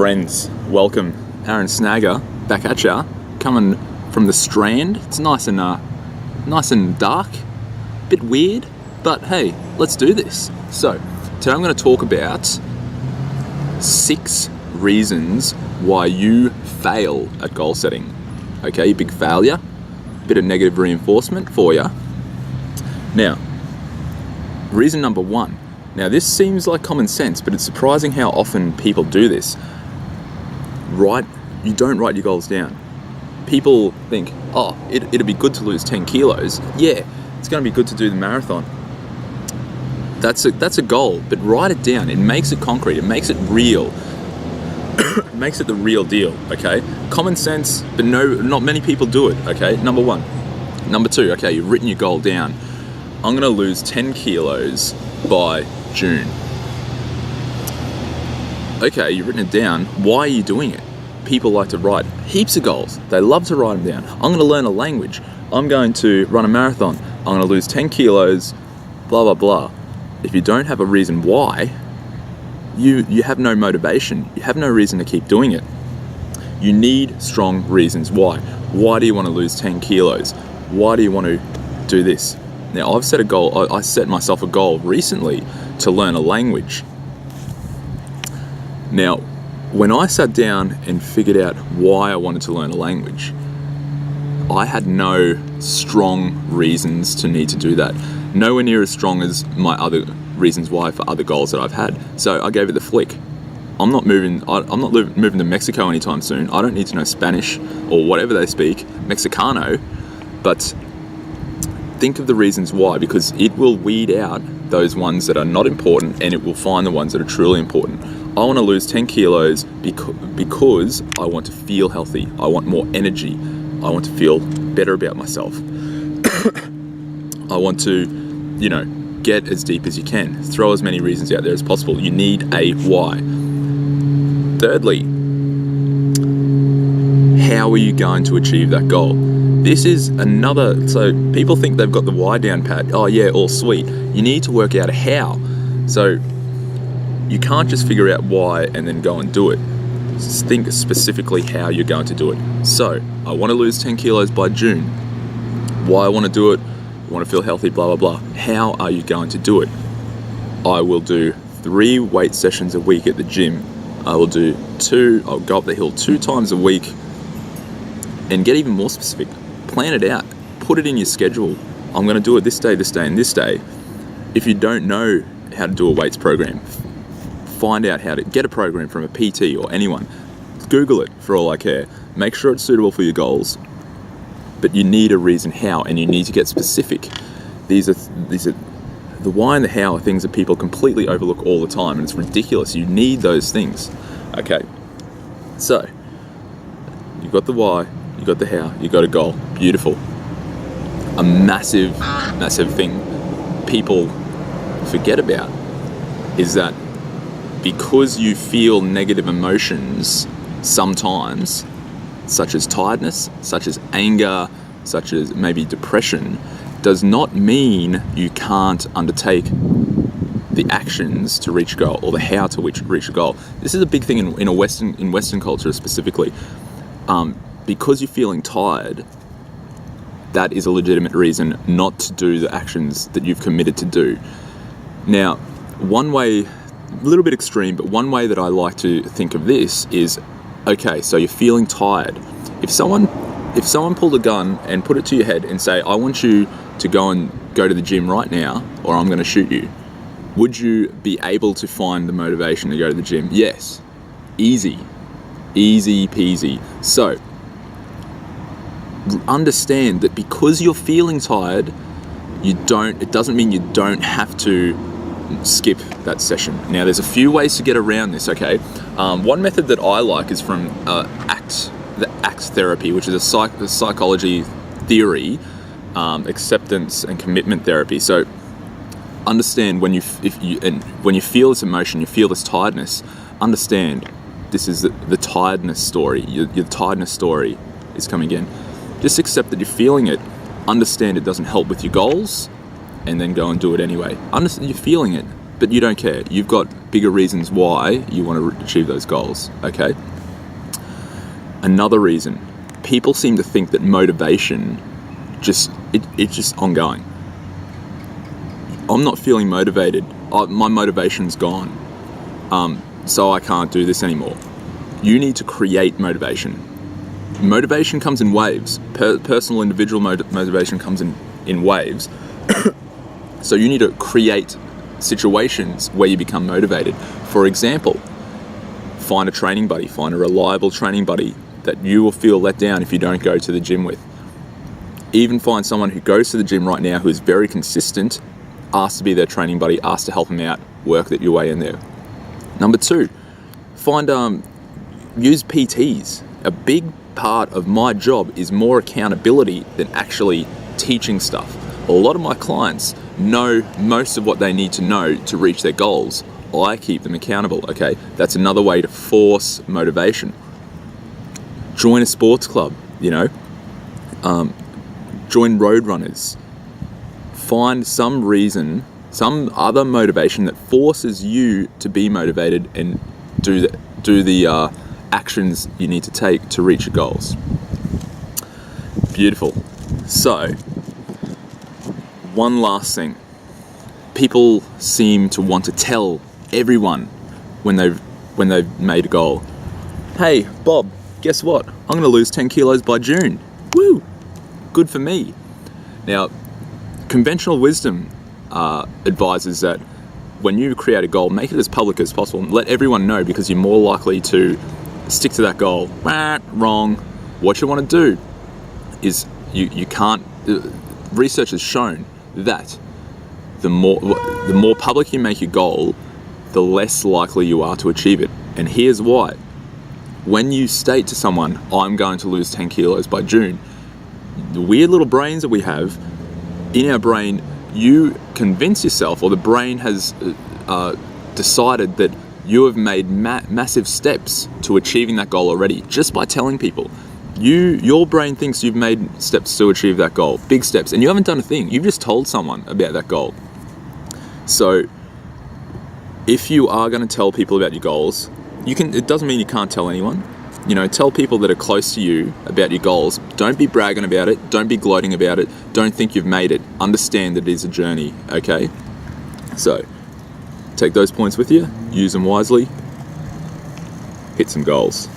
Friends, welcome. Aaron Snagger back at ya, coming from the Strand. It's nice and dark, bit weird, but hey, let's do this. So today I'm going to talk about 6 reasons why you fail at goal setting. Okay, you big failure, bit of negative reinforcement for you. Now, reason number 1. Now this seems like common sense, but it's surprising how often people do this. You don't write your goals down. People think, oh, it'd be good to lose 10 kilos. Yeah, it's going to be good to do the marathon. That's a goal, but write it down. It makes it concrete. It makes it real. It makes it the real deal, okay? Common sense, but not many people do it, okay? Number 1. Number 2, okay, you've written your goal down. I'm going to lose 10 kilos by June. Okay, you've written it down. Why are you doing it? People like to write heaps of goals. They love to write them down. I'm going to learn a language. I'm going to run a marathon. I'm going to lose 10 kilos, blah, blah, blah. If you don't have a reason why, you have no motivation. You have no reason to keep doing it. You need strong reasons why. Why do you want to lose 10 kilos? Why do you want to do this? Now, I've set a goal. I set myself a goal recently to learn a language. Now, when I sat down and figured out why I wanted to learn a language, I had no strong reasons to need to do that. Nowhere near as strong as my other reasons why for other goals that I've had. So I gave it the flick. I'm not moving to Mexico anytime soon. I don't need to know Spanish or whatever they speak, Mexicano, but think of the reasons why, because it will weed out those ones that are not important and it will find the ones that are truly important. I want to lose 10 kilos because I want to feel healthy. I want more energy. I want to feel better about myself. I want to, get as deep as you can. Throw as many reasons out there as possible. You need a why. Thirdly, how are you going to achieve that goal? This is so people think they've got the why down pat. Oh yeah, all sweet. You need to work out a how. So you can't just figure out why and then go and do it. Just think specifically how you're going to do it. So I want to lose 10 kilos by June. Why I want to do it? I want to feel healthy, blah, blah, blah. How are you going to do it? I will do 3 weight sessions a week at the gym. I'll go up the hill 2 times a week, and get even more specific. Plan it out. Put it in your schedule. I'm going to do it this day, and this day. If you don't know how to do a weights program, find out how to get a program from a PT or anyone. Google it for all I care. Make sure it's suitable for your goals. But you need a reason how, and you need to get specific. These are the why and the how are things that people completely overlook all the time, and it's ridiculous. You need those things. Okay. So you've got the why, you got the how, you got a goal. Beautiful. A massive thing people forget about is that because you feel negative emotions sometimes, such as tiredness, such as anger, such as maybe depression, does not mean you can't undertake the actions to reach a goal, or the how to reach a goal. This is a big thing in Western culture specifically. Because you're feeling tired, that is a legitimate reason not to do the actions that you've committed to do. Now, one way, a little bit extreme, but one way that I like to think of this is, okay, so you're feeling tired. If someone pulled a gun and put it to your head and say, I want you to go to the gym right now, or I'm going to shoot you, would you be able to find the motivation to go to the gym? Yes. Easy peasy. So understand that because you're feeling tired, it doesn't mean you don't have to skip that session. Now, there's a few ways to get around this, okay? One method that I like is from the ACT therapy, which is a psychology theory, acceptance and commitment therapy. So understand when you feel this emotion, you feel this tiredness, understand this is the tiredness story. Your tiredness story is coming in. Just accept that you're feeling it. Understand it doesn't help with your goals, and then go and do it anyway. Understand you're feeling it. but you don't care. You've got bigger reasons why you want to achieve those goals, okay? Another reason, people seem to think that motivation it's just ongoing. I'm not feeling motivated. My motivation's gone. So I can't do this anymore. You need to create motivation. Motivation comes in waves. Personal, individual motivation comes in waves. So you need to create situations where you become motivated. For example, find a training buddy, find a reliable training buddy that you will feel let down if you don't go to the gym with. Even find someone who goes to the gym right now who is very consistent, ask to be their training buddy, ask to help them out, work your way in there. Number 2, use PTs. A big part of my job is more accountability than actually teaching stuff. A lot of my clients know most of what they need to know to reach their goals. I keep them accountable, okay? That's another way to force motivation. Join a sports club, join road runners. Find some reason, some other motivation that forces you to be motivated and do the actions you need to take to reach your goals. Beautiful. So, one last thing. People seem to want to tell everyone when they've made a goal. Hey, Bob, guess what? I'm going to lose 10 kilos by June. Woo! Good for me. Now, conventional wisdom advises that when you create a goal, make it as public as possible. Let everyone know, because you're more likely to stick to that goal. Wrong. What you want to do is you can't. Research has shown that the more public you make your goal, the less likely you are to achieve it. And here's why. When you state to someone, I'm going to lose 10 kilos by June, the weird little brains that we have, in our brain, you convince yourself, or the brain has decided that you have made massive steps to achieving that goal already, just by telling people. Your brain thinks you've made steps to achieve that goal, big steps, and you haven't done a thing. You've just told someone about that goal. So if you are going to tell people about your goals, it doesn't mean you can't tell anyone. Tell people that are close to you about your goals. Don't be bragging about it. Don't be gloating about it. Don't think you've made it. Understand that it is a journey, okay? So, take those points with you. Use them wisely. Hit some goals.